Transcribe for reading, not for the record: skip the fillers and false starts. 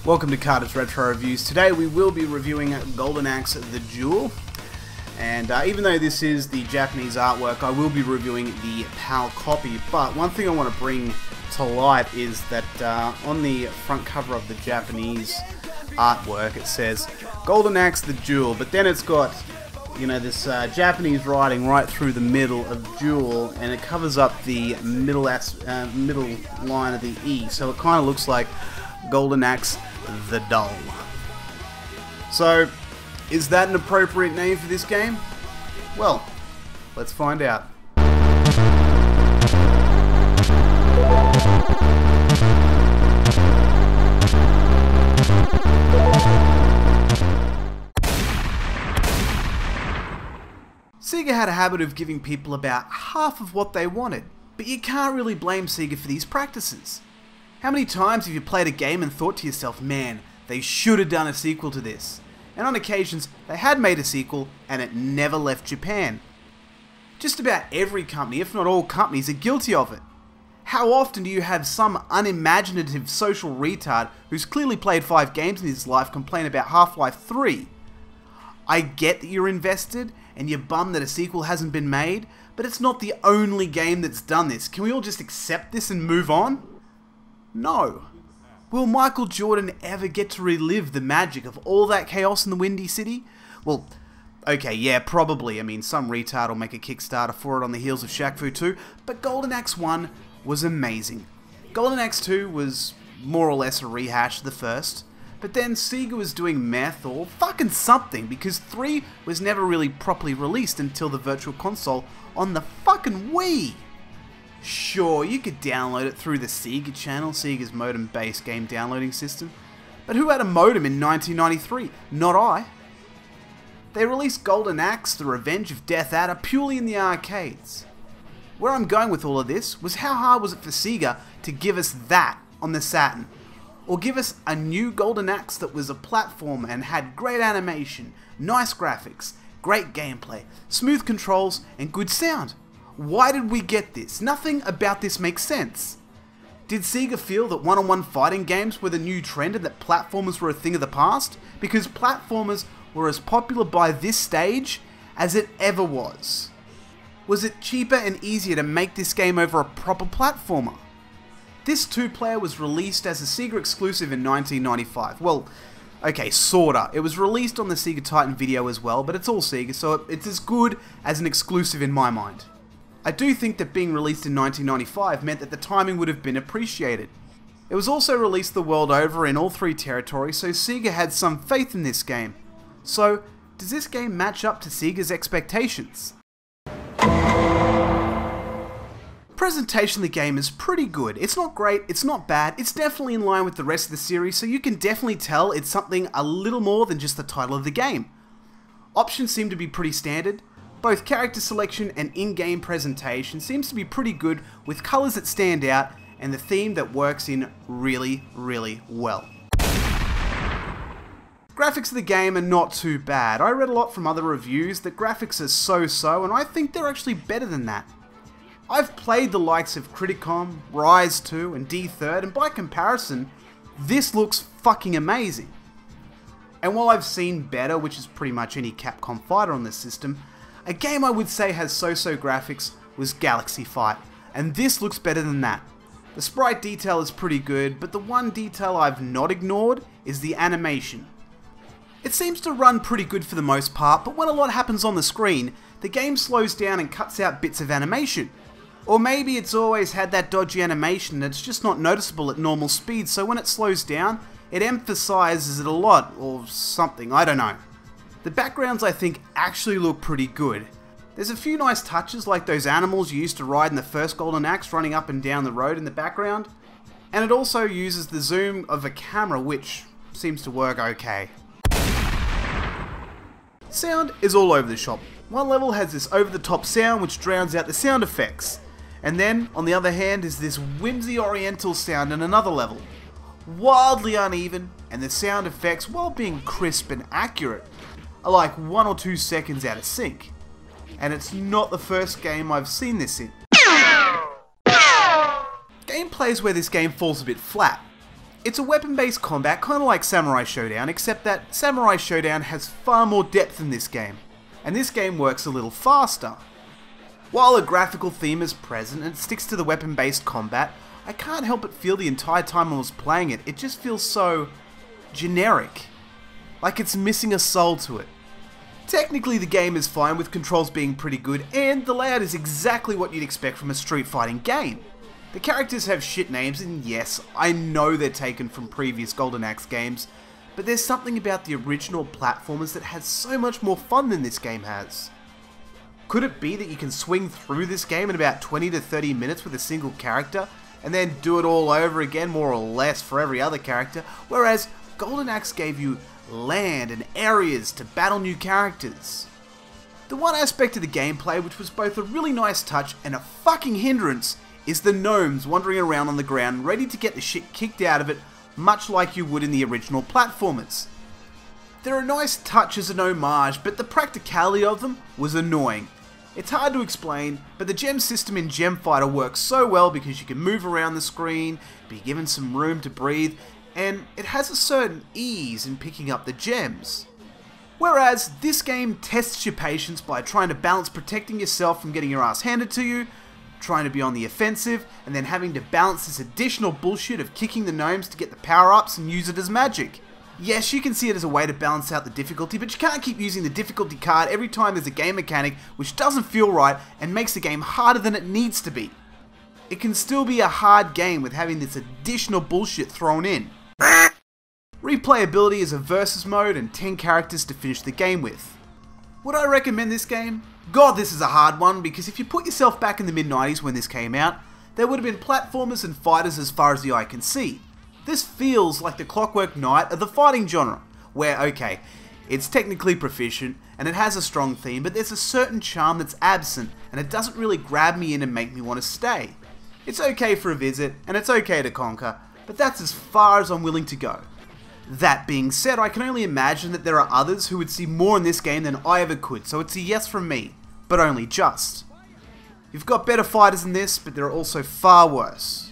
Welcome to Carter's Retro Reviews. Today we will be reviewing Golden Axe the Duel. And even though this is the Japanese artwork, I will be reviewing the PAL copy. But one thing I want to bring to light is that on the front cover of the Japanese artwork it says Golden Axe the Duel, but then it's got, you know, this Japanese writing right through the middle of Duel, and it covers up the middle line of the E, so it kind of looks like Golden Axe the Duel. So, is that an appropriate name for this game? Well, let's find out. Sega had a habit of giving people about half of what they wanted, but you can't really blame Sega for these practices. How many times have you played a game and thought to yourself, man, they should have done a sequel to this? And on occasions, they had made a sequel and it never left Japan. Just about every company, if not all companies, are guilty of it. How often do you have some unimaginative social retard who's clearly played 5 games in his life complain about Half-Life 3? I get that you're invested and you're bummed that a sequel hasn't been made, but it's not the only game that's done this. Can we all just accept this and move on? No. Will Michael Jordan ever get to relive the magic of all that chaos in the Windy City? Well, okay, yeah, probably. I mean, some retard will make a Kickstarter for it on the heels of Shaq Fu 2, but Golden Axe 1 was amazing. Golden Axe 2 was more or less a rehash of the first, but then Sega was doing meth or fucking something, because 3 was never really properly released until the Virtual Console on the fucking Wii. Sure, you could download it through the Sega channel, Sega's modem-based game downloading system, but who had a modem in 1993? Not I. They released Golden Axe, The Revenge of Death Adder purely in the arcades. Where I'm going with all of this was how hard was it for Sega to give us that on the Saturn? Or give us a new Golden Axe that was a platform and had great animation, nice graphics, great gameplay, smooth controls, and good sound. Why did we get this? Nothing about this makes sense. Did Sega feel that one-on-one fighting games were the new trend and that platformers were a thing of the past? Because platformers were as popular by this stage as it ever was. Was it cheaper and easier to make this game over a proper platformer? This 2-player was released as a Sega exclusive in 1995. Well, okay, sorta. It was released on the Sega Titan video as well, but it's all Sega, so it's as good as an exclusive in my mind. I do think that being released in 1995 meant that the timing would have been appreciated. It was also released the world over in all 3 territories, so Sega had some faith in this game. So, does this game match up to Sega's expectations? Presentation of the game is pretty good. It's not great, it's not bad, it's definitely in line with the rest of the series, so you can definitely tell it's something a little more than just the title of the game. Options seem to be pretty standard. Both character selection and in-game presentation seems to be pretty good, with colours that stand out and the theme that works in really, really well. Graphics of the game are not too bad. I read a lot from other reviews that graphics are so-so, and I think they're actually better than that. I've played the likes of Criticom, Rise 2 and D3rd, and by comparison, this looks fucking amazing. And while I've seen better, which is pretty much any Capcom fighter on this system, a game I would say has so-so graphics was Galaxy Fight, and this looks better than that. The sprite detail is pretty good, but the one detail I've not ignored is the animation. It seems to run pretty good for the most part, but when a lot happens on the screen, the game slows down and cuts out bits of animation. Or maybe it's always had that dodgy animation and it's just not noticeable at normal speed, so when it slows down, it emphasizes it a lot, or something, I don't know. The backgrounds I think actually look pretty good. There's a few nice touches like those animals you used to ride in the first Golden Axe running up and down the road in the background. And it also uses the zoom of a camera, which seems to work okay. Sound is all over the shop. One level has this over-the-top sound which drowns out the sound effects. And then, on the other hand, is this whimsy oriental sound in another level. Wildly uneven, and the sound effects, while being crisp and accurate, are like 1 or 2 seconds out of sync. And it's not the first game I've seen this in. Gameplay is where this game falls a bit flat. It's a weapon-based combat, kind of like Samurai Showdown, except that Samurai Showdown has far more depth in this game, and this game works a little faster. While a graphical theme is present and it sticks to the weapon-based combat, I can't help but feel the entire time I was playing it, it just feels so generic. Like it's missing a soul to it. Technically the game is fine with controls being pretty good, and the layout is exactly what you'd expect from a street fighting game. The characters have shit names, and yes, I know they're taken from previous Golden Axe games, but there's something about the original platformers that has so much more fun than this game has. Could it be that you can swing through this game in about 20 to 30 minutes with a single character, and then do it all over again more or less for every other character, whereas Golden Axe gave you land and areas to battle new characters? The one aspect of the gameplay which was both a really nice touch and a fucking hindrance is the gnomes wandering around on the ground ready to get the shit kicked out of it, much like you would in the original platformers. There are nice touches and homage, but the practicality of them was annoying. It's hard to explain, but the gem system in Gem Fighter works so well because you can move around the screen, be given some room to breathe, and it has a certain ease in picking up the gems. Whereas this game tests your patience by trying to balance protecting yourself from getting your ass handed to you, trying to be on the offensive, and then having to balance this additional bullshit of kicking the gnomes to get the power-ups and use it as magic. Yes, you can see it as a way to balance out the difficulty, but you can't keep using the difficulty card every time there's a game mechanic which doesn't feel right and makes the game harder than it needs to be. It can still be a hard game with having this additional bullshit thrown in. Replayability is a versus mode and 10 characters to finish the game with. Would I recommend this game? God, this is a hard one, because if you put yourself back in the mid-90s when this came out, there would have been platformers and fighters as far as the eye can see. This feels like the Clockwork Knight of the fighting genre, where, okay, it's technically proficient, and it has a strong theme, but there's a certain charm that's absent, and it doesn't really grab me in and make me want to stay. It's okay for a visit, and it's okay to conquer, but that's as far as I'm willing to go. That being said, I can only imagine that there are others who would see more in this game than I ever could, so it's a yes from me, but only just. You've got better fighters than this, but there are also far worse.